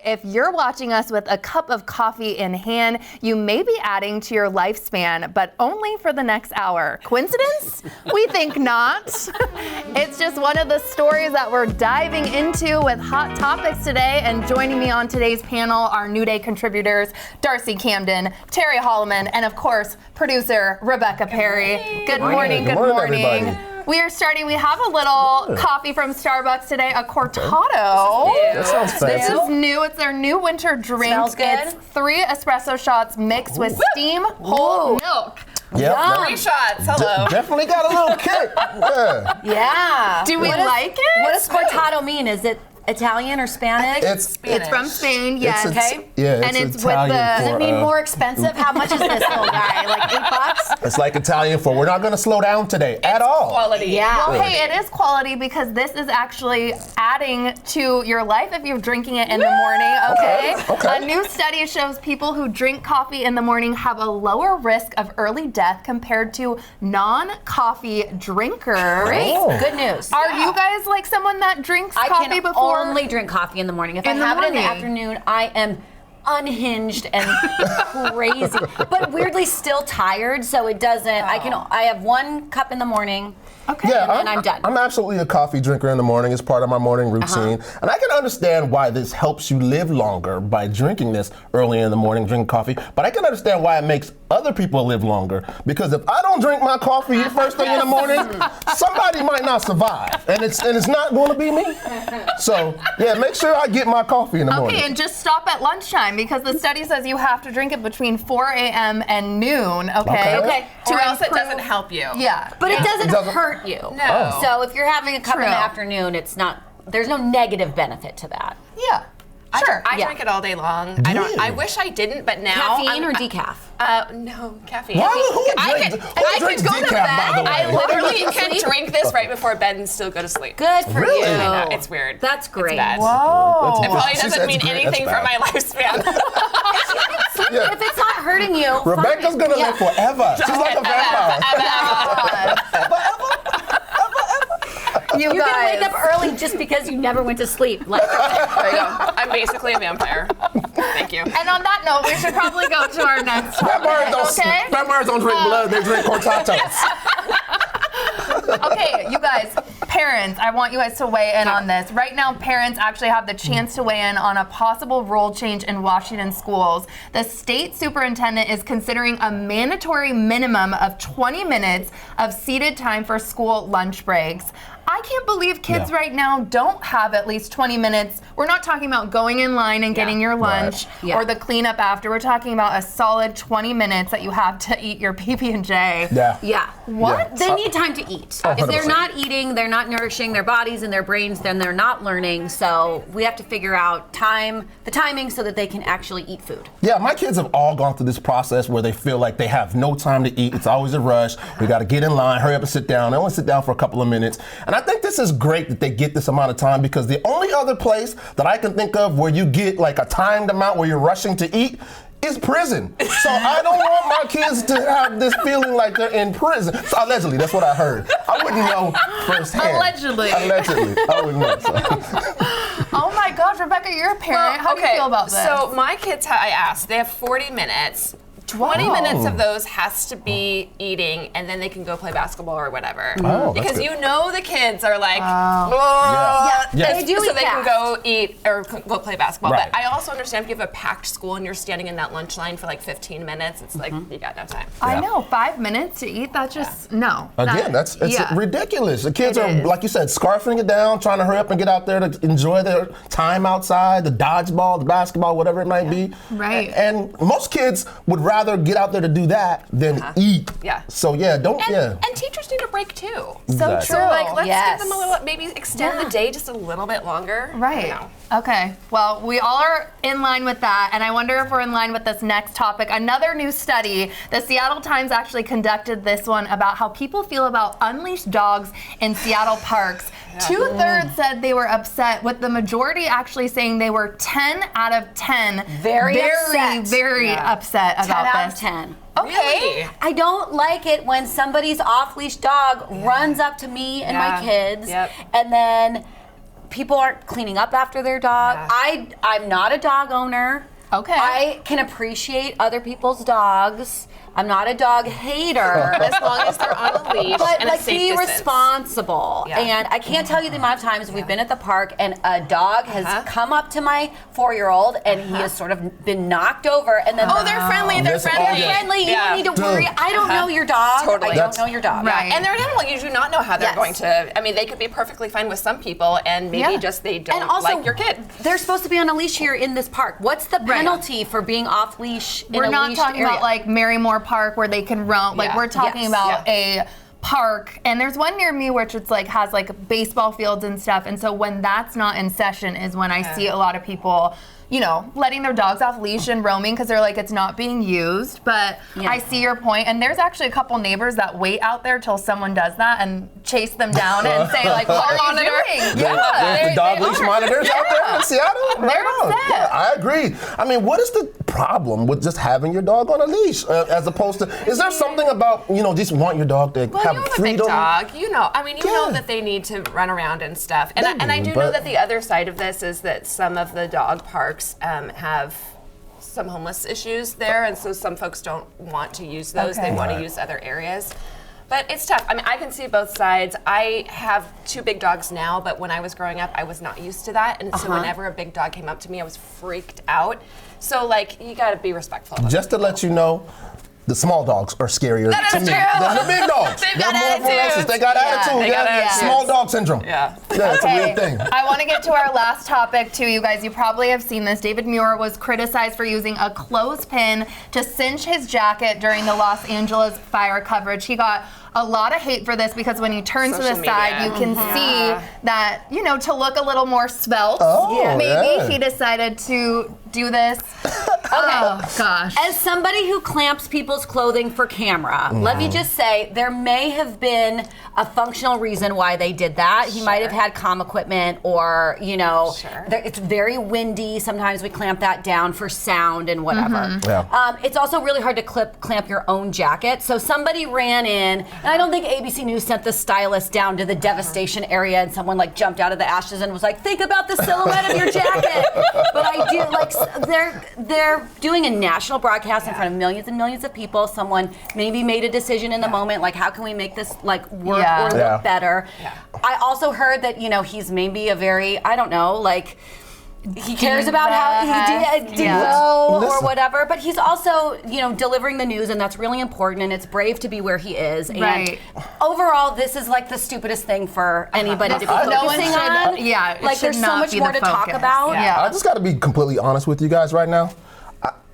if you're watching us with a cup of coffee in hand, you may be adding to your lifespan, but only for the next hour. Coincidence? We think not. It's just one of the stories that we're diving into with Hot Topics today, and joining me on today's panel are New Day contributors Darcy Camden, Terry Hollimon, and of course, producer Rebecca Perry. Good morning, good morning. Everybody. We are starting, we have a little coffee from Starbucks today, a cortado. That sounds fancy. This is new, it's their new winter drink. Smells good. It's 3 espresso shots mixed with steam whole milk. Yep. 3 shots, hello. Definitely got a little kick. Yeah. Yeah. Do we like it? What does cortado mean? Is it Italian or Spanish? It's from Spain, yes. Okay. Yeah, And it's with Italian the- Does for, it mean more expensive? How much is this little guy? Like $8? It's like Italian for we're not going to slow down today at all. Quality. Yeah. Well, hey, it is quality because this is actually adding to your life if you're drinking it in the morning, okay? Okay. A new study shows people who drink coffee in the morning have a lower risk of early death compared to non-coffee drinkers. Great. Oh. Good news. Are you guys like someone that drinks I coffee can before? only drink coffee in the morning. If I In the have it in the morning. afternoon, I am unhinged and crazy, but weirdly still tired. So it doesn't. I have 1 cup in the morning. Okay. Yeah, and then I'm done. I'm absolutely a coffee drinker in the morning. It's part of my morning routine. And I can understand why this helps you live longer by drinking this early in the morning, drinking coffee. But I can understand why it makes other people live longer. Because if I don't drink my coffee first thing in the morning, somebody might not survive. And it's not going to be me. So, yeah, make sure I get my coffee in the morning. Okay, and just stop at lunchtime because the study says you have to drink it between 4 a.m. and noon, okay? Okay. Or else it improve- doesn't help you. Yeah. But it doesn't doesn't- hurt you. No. So if you're having a cup True. in the afternoon, it's not. There's no negative benefit to that. Yeah. Sure. I Yeah. drink it all day long. I wish I didn't, but now Caffeine or decaf? No, caffeine. Who I drinks could go to decaf, bed. by the way? I literally Go to can sleep? drink this right before bed and still go to sleep. Good for Really? you. I know, it's weird. That's great. It's bad. Whoa. It probably She said doesn't mean it's great, anything that's for my lifespan. Yeah. If it's not hurting you, Rebecca's fine. going to Yeah. live forever. She's like a vampire. You You guys. can wake up early just because you never went to sleep. Like, There you go. I'm basically a vampire. Thank you. And on that note, we should probably go to our next Vampires topic, okay? vampires don't drink blood, they drink cortatos. Okay, you guys, parents, I want you guys to weigh in on this. Right now, parents actually have the chance to weigh in on a possible rule change in Washington schools. The state superintendent is considering a mandatory minimum of 20 minutes of seated time for school lunch breaks. I can't believe kids Yeah. right now don't have at least 20 minutes. We're not talking about going in line and getting your lunch Yeah. or the cleanup after. We're talking about a solid 20 minutes that you have to eat your PB&J. Yeah. yeah. What? They need time to eat. Oh, If they're 100%. not eating, they're not nourishing their bodies and their brains, then they're not learning. So we have to figure out the timing so that they can actually eat food. Yeah, my kids have all gone through this process where they feel like they have no time to eat. It's always a rush. We got to get in line, hurry up and sit down. They only sit down for a couple of minutes. And I think this is great that they get this amount of time because the only other place that I can think of where you get like a timed amount where you're rushing to eat is prison. So I don't want my kids to have this feeling like they're in prison. So allegedly, that's what I heard. I wouldn't know firsthand. Allegedly. Allegedly. I wouldn't know. So. Oh my gosh, Rebecca, you're a parent. How do you feel about this? So my kids, I asked, they have 40 minutes. 20 minutes of those has to be eating, and then they can go play basketball or whatever. Oh, that's because good. you know the kids are like, Yeah. They do so eat they can fast. go eat or go play basketball. Right. But I also understand if you have a packed school and you're standing in that lunch line for like 15 minutes, it's like you got no time. I know, 5 minutes to eat, that's just, no. Again, it's yeah. ridiculous. The kids It are, is. like you said, scarfing it down, trying to hurry up and get out there to enjoy their time outside, the dodgeball, the basketball, whatever it might be. Right. And most kids would rather get out there to do that than eat. Yeah. So yeah, don't, And teachers need a break too. So Exactly. true. So like, let's Yes. give them a little, maybe extend the day just a little bit longer. Right. I don't know. Okay. Well, we all are in line with that, and I wonder if we're in line with this next topic. Another new study, the Seattle Times actually conducted this one about how people feel about unleashed dogs in Seattle parks. 2/3 said they were upset, with the majority actually saying they were 10 out of 10 Very upset. very upset 10 about out this. of 10. Okay. Really? I don't like it when somebody's off-leash dog runs up to me and my kids Yep. and then people aren't cleaning up after their dog. Yeah. I'm not a dog owner. Okay. I can appreciate other people's dogs. I'm not a dog hater. As long as they're on a leash But and a like safe be distance. responsible. Yeah. And I can't tell you the amount of times we've been at the park and a dog has come up to my 4-year-old and he has sort of been knocked over and then Oh, they're friendly. They're Listen, friendly. oh, yeah. friendly. You Yeah. don't need to worry. I don't know your dog. Totally. I don't know your dog. Right. And they're an animal. You do not know how they're Yes. going to. I mean, they could be perfectly fine with some people, and maybe Yeah. just they don't And also, like your kid. they're supposed to be on a leash here in this park. What's the Right. penalty for being off leash in We're a not leashed talking area? about like Marymore Park where they can roam. Like Yeah. we're talking Yes. about a park, and there's one near me which it's like has like baseball fields and stuff. And so when that's not in session is when I see a lot of people, you know, letting their dogs off leash and roaming because they're like it's not being used. But Yeah. I see your point, and there's actually a couple neighbors that wait out there till someone does that and chase them down and say like, "What are you doing?" There's the dog leash monitors out there Yeah. in Seattle. Right They're on. upset. Yeah, I agree. I mean, what is the problem with just having your dog on a leash as opposed to? Is there something about just want your dog to Well, have you have freedom? a big dog. You know, I mean, you know Yeah. that they need to run around and stuff. And They I do, do know but- that the other side of this is that some of the dog parks have some homeless issues there, and so some folks don't want to use those. Okay. They want to Right. use other areas. But it's tough. I mean, I can see both sides. I have 2 big dogs now, but when I was growing up, I was not used to that. And so whenever a big dog came up to me, I was freaked out. So, like, you got to be respectful. of Just to let you know, the small dogs are scarier That to is me true. than the big dogs. They've They're got more attitudes. ferocious. They got attitude. they got Yeah. attitudes. Small dog syndrome. Yeah. Yeah, it's a Okay, weird thing. I want to get to our last topic too, you guys. You probably have seen this. David Muir was criticized for using a clothespin to cinch his jacket during the Los Angeles fire coverage. He got a lot of hate for this because when he turns to the Social side, media. you can see that, to look a little more svelte. Oh, Maybe yeah. he decided to do this. Oh, gosh. As somebody who clamps people's clothing for camera, let me just say there may have been a functional reason why they did that. He might have had comm equipment or, it's very windy. Sometimes we clamp that down for sound and whatever. Yeah. It's also really hard to clamp your own jacket. So somebody ran in, and I don't think ABC News sent the stylist down to the devastation area and someone like jumped out of the ashes and was like, think about the silhouette of your jacket. But I do, like, they're doing a national broadcast in front of millions and millions of people. Someone maybe made a decision in the moment, like, how can we make this like work or Yeah. look better? I also heard that, he's maybe a very, I don't know, like, he cares about how he did or Listen. whatever, but he's also, delivering the news, and that's really important, and it's brave to be where he is. Right. And overall, this is like the stupidest thing for anybody to be focusing No one should- on. yeah, it like should there's so not much be more the to talk focus. about. Yeah. I just got to be completely honest with you guys right now.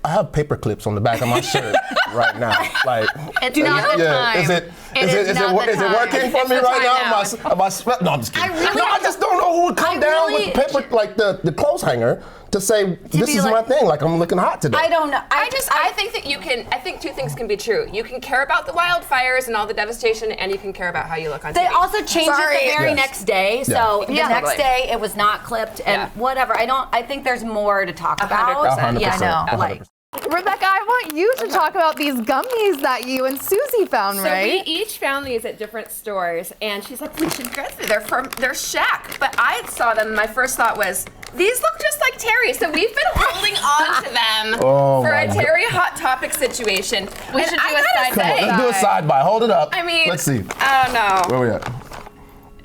I have paper clips on the back of my shirt right now. Like, It's not the time. Is it not the time. working for It's me the right time now? No, I'm just kidding. really- I just don't know who would come I down really- with paper like the clothes hanger to say this be is like- my thing. Like I'm looking hot today. I don't know. I think that I think 2 things can be true. You can care about the wildfires and all the devastation, and you can care about how you look on They TV. also changed it the very Yes. next day. So the Yeah. next Totally. day it was not clipped and Yeah. whatever. I think there's more to talk about. 100%. Yeah, 100%. no. Like, Rebecca, I want you to talk about these gummies that you and Suzie found, So right? we each found these at different stores, and she's like, "We should go through. They're Shaq." But I saw them. My first thought was, "These look just like Terry." So we've been holding on to them Oh for my a God. Terry Hot Topic situation. We And should do I a gotta side Come on, say, let's do a side by. Hold it up. I mean, let's see. Oh no. Where we at?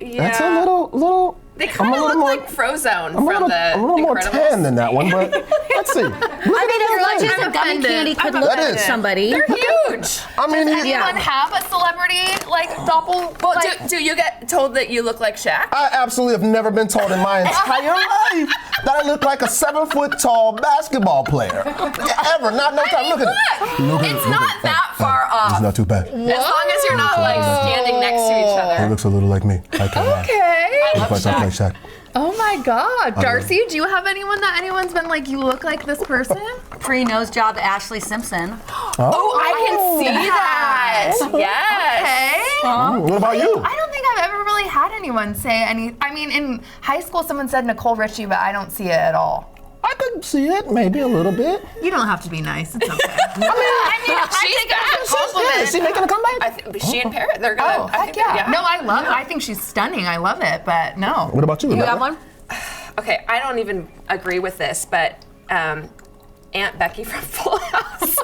Yeah. That's a little. They I'm kind a of little look more- like Frozone I'm from the a little more Incredibles. tan than that one, but let's see. Look at as much as I'm a gummy offended. candy could I'm look offended. at somebody. They're huge. I mean, Does anyone have a celebrity like doppel? Well, like, do you get told that you look like Shaq? I absolutely have never been told in my entire life that I look like a 7-foot tall basketball player. Ever, not no time. Look at it. Look at it, It's look not at it. that far off. It's not too bad. As long as you're not like standing next to each It other. looks a little like me. I can't lie. okay. Look like something like Shaq. Oh my God, Darcy, do you have anyone that anyone's been like, you look like this person? Pre-nose job Ashley Simpson. Oh, I can see that. Yes. Okay. What about you? I don't think I've ever really had anyone say any. I mean, in high school, someone said Nicole Richie, but I don't see it at all. I could see it, maybe a little bit. You don't have to be nice. It's okay. I think it's a compliment. Is she making a comeback? She and Parrot, they're gonna. Oh, heck yeah. No, I think she's stunning. I love it, but no. What about you? You Rebecca? have one? Okay, I don't even agree with this, but Aunt Becky from Full House.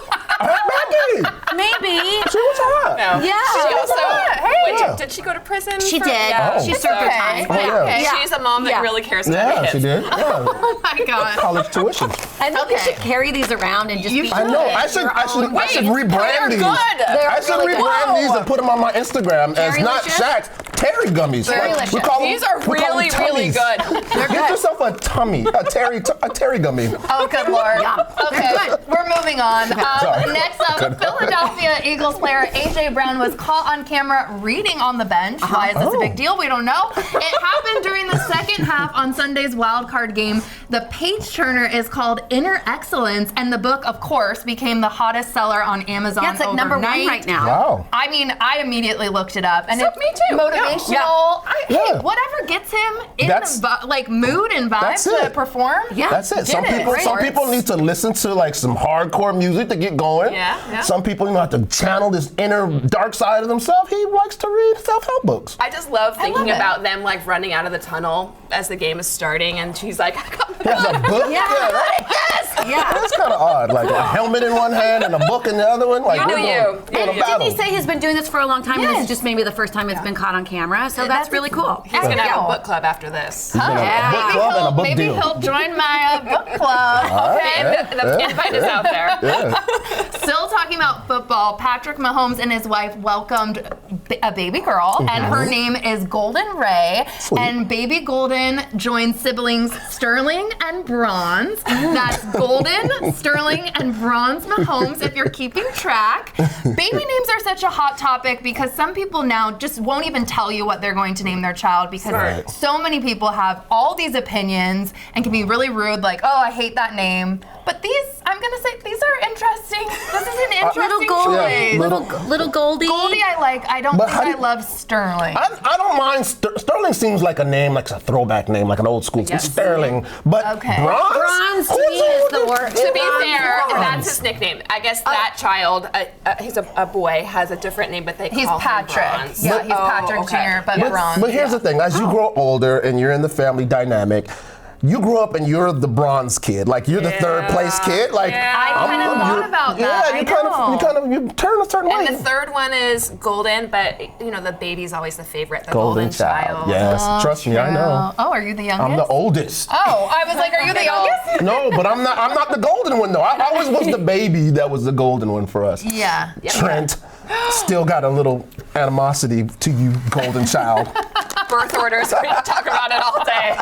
Becky! Maybe. She was hot. No. Yeah. She also, Yeah. did she go to prison? She did. Yeah. She served her time. Oh, yeah. She's a mom that really cares about Yeah, her she kids. did. Yeah. Oh my God. College tuition. I think we should carry these around and just be I know. I should rebrand these. I should rebrand these and put them on my Instagram as not Terry-licious? Shaq's Terry gummies. Terry-licious. We call them- These are we call them really, really tummies. good. Get yourself a Terry gummy. Oh, good Lord. Okay, we're moving on. Sorry. Next up, Philadelphia Eagles player A.J. Brown was caught on camera reading on the bench. Why is this a big deal? We don't know. It happened during the second half on Sunday's wild card game. The page-turner is called Inner Excellence, and the book, of course, became the hottest seller on Amazon Yeah, it's like number overnight. one right now. Wow. I mean, I immediately looked it up, and So, it's me too. motivational. Yeah. Hey, whatever gets him in That's- the mood and vibe that's to it. perform. Yeah. That's it. Some Get it. people Right. need to listen to like some hardcore music to get going. Yeah. Some people have to channel this inner dark side of themselves. He likes to read self-help books. I just love thinking it. about them like running out of the tunnel as the game is starting, and she's like, I got He has a book. Yes. Yeah. That's kind of odd. Like a helmet in one hand and a book in the other one. Like You we're do going you. to You do you. battle. Didn't he say he's been doing this for a long time, and this Yes. is just maybe the first time it's been caught on camera? So that's really cool. He's gonna have a book club after this. He's gonna have a book Maybe club and a he'll, book maybe deal. he'll join my book club. right. Okay. The invite is out there. Yeah. Still talking about football, Patrick Mahomes and his wife welcomed a baby girl, and her name is Golden Ray. Sweet. And baby Golden joins siblings Sterling and Bronze. That's Golden, Sterling, and Bronze Mahomes, if you're keeping track. Baby names are such a hot topic because some people now just won't even tell you what they're going to name their child because Right. so many people have all these opinions and can be really rude, like, oh, I hate that name. But these, I'm gonna say, these are interesting. This is an interesting Little Goldie. choice. Yeah, Little Goldie. Goldie I like. I don't But think how do I you- love Sterling. I don't mind. Sterling seems like a name, like a throwback name, like an old school Yes. Sterling. But Okay. Bronze? Bronze to Who's me is the who- word. To be Bronze. fair, Bronze. that's his nickname. I guess that child, he's a boy, has a different name, but they He's call Patrick. him Bronze. Yeah, he's Patrick okay. Jr., but Yeah. Bronze. But here's the thing: as you grow older and you're in the family dynamic, you grew up and you're the bronze kid, like you're the third place kid. Like Yeah. I kind of thought about that. Yeah, I you turn a certain way. And the third one is Golden, but the baby's always the favorite, the golden child. Yes, trust me, I know. Oh, are you the youngest? I'm the oldest. Oh, I was like, are you the youngest? No, but I'm not the golden one though. I always was the baby that was the golden one for us. Yeah. Trent still got a little animosity to you, golden child. Birth orders, we talk about it all day.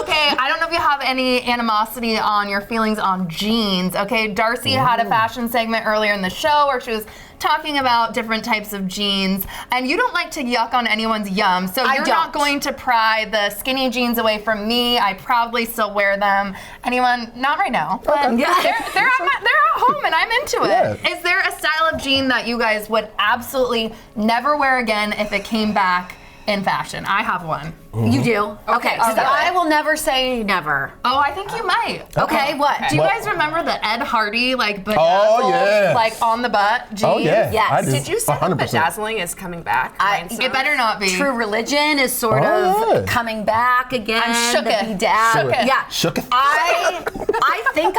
Okay, I don't know if you have any animosity on your feelings on jeans. Okay, Darcy had a fashion segment earlier in the show where she was talking about different types of jeans, and you don't like to yuck on anyone's yum, so you're not going to pry the skinny jeans away from me. I proudly still wear them. Anyone? Not right now, but they're at home, and I'm into it. Yeah. Is there a style of jean that you guys would absolutely never wear again if it came back in fashion? I have one. You do? Okay. So Okay. I will never say never. Oh, I think you might. Okay, what? Do you What? guys remember the Ed Hardy bedazzled, yeah. like on the butt jeans? Oh yeah, Yes. I do. Did you say that 100%. bedazzling is coming back? It better not be. True religion is sort Oh, of yeah. coming back again. I'm shooketh. The bedazzled. Shooketh. Yeah. Shooketh. I think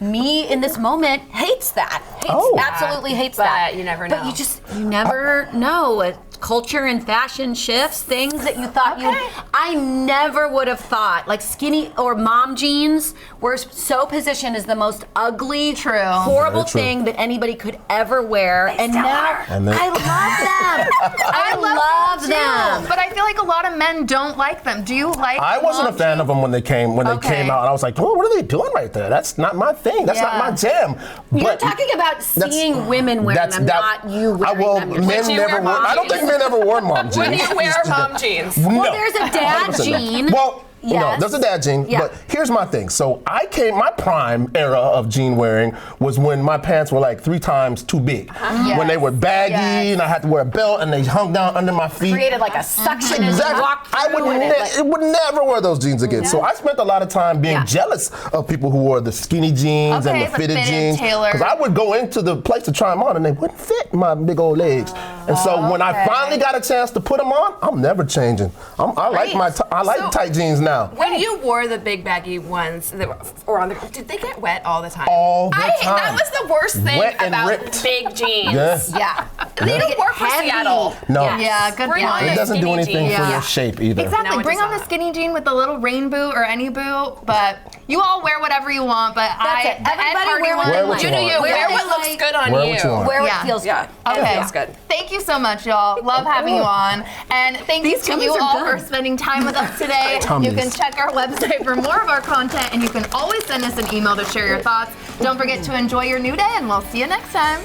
me in this moment hates that. Absolutely hates But that. you never know. But you never know. Culture and fashion shifts, things that you thought I never would have thought. Like skinny or mom jeans were so positioned as the most ugly, horrible Very true. thing that anybody could ever wear. And now And they- I love them. I love them. But I feel like a lot of men don't like them. Do you like? I wasn't a fan of them when they came out, and I was like, "Oh, what are they doing right there? That's not my thing. That's not my jam." You're But talking about seeing women wearing them, not you wearing them yourself. Men you never wear wore. mom I don't think jeans? men ever wore mom jeans. When you wear mom jeans. No. Well, there's a dad 100% no. jean. Well, no, Yes. there's a dad jean, Yeah. but here's my thing. So my prime era of jean wearing was when my pants were like 3 times too big. When they were baggy and I had to wear a belt and they hung down under my feet. Created like a suction as you Exactly. walk I through. would never wear those jeans again. So I spent a lot of time being jealous of people who wore the skinny jeans and Okay, the the fitted fitted, jeans. tailored. Because I would go into the place to try them on and they wouldn't fit my big old legs. And so when I finally got a chance to put them on, I'm never changing. I like tight jeans now. When you wore the big baggy ones that were on the, did they get wet all the time? All the time. That was the worst thing Wet and about ripped. big jeans. Yes. Yeah. They don't work for Heavy. Seattle. No. Yeah, good Bring on point. the It doesn't do skinny anything jeans. for Yeah. your shape either. Exactly. No, it Bring does on the not. skinny jean with the little rain boot or any boot, but you all wear whatever you want. But That's it. the Everybody Ed Hardy wear what one- they Wear what like. you You do want. you. Wear Wear what what you looks like. good on Wear you. what you want. Where Yeah. it feels Yeah. good. Okay. Feels good. Thank you so much, y'all. Love having you on. And thank you These to gummies you are all good. for spending time with us today. Tummies. You can check our website for more of our content, and you can always send us an email to share your thoughts. Don't forget to enjoy your new day, and we'll see you next time.